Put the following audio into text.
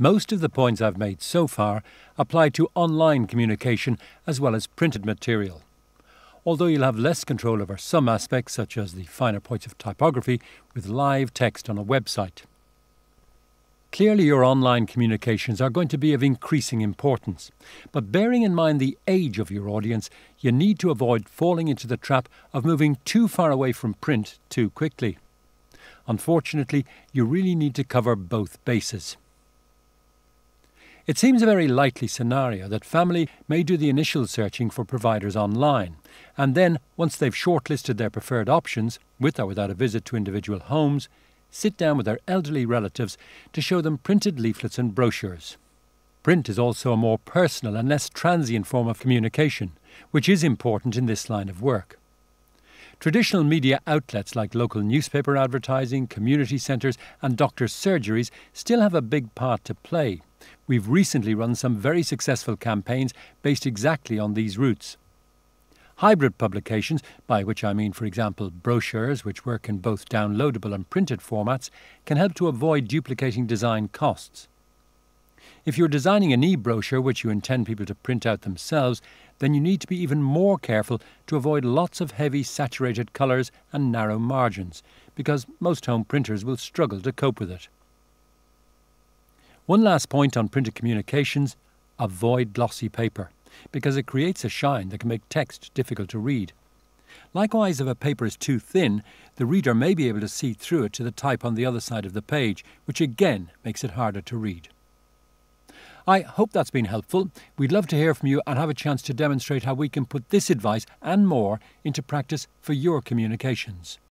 Most of the points I've made so far apply to online communication as well as printed material. Although you'll have less control over some aspects, such as the finer points of typography, with live text on a website. Clearly your online communications are going to be of increasing importance, but bearing in mind the age of your audience, you need to avoid falling into the trap of moving too far away from print too quickly. Unfortunately, you really need to cover both bases. It seems a very likely scenario that family may do the initial searching for providers online, and then, once they've shortlisted their preferred options, with or without a visit to individual homes, sit down with their elderly relatives to show them printed leaflets and brochures. Print is also a more personal and less transient form of communication, which is important in this line of work. Traditional media outlets like local newspaper advertising, community centres and doctors' surgeries still have a big part to play. We've recently run some very successful campaigns based exactly on these routes. Hybrid publications, by which I mean, for example, brochures which work in both downloadable and printed formats, can help to avoid duplicating design costs. If you're designing an e-brochure which you intend people to print out themselves, then you need to be even more careful to avoid lots of heavy saturated colours and narrow margins, because most home printers will struggle to cope with it. One last point on printed communications: avoid glossy paper, because it creates a shine that can make text difficult to read. Likewise, if a paper is too thin, the reader may be able to see through it to the type on the other side of the page, which again makes it harder to read. I hope that's been helpful. We'd love to hear from you and have a chance to demonstrate how we can put this advice and more into practice for your communications.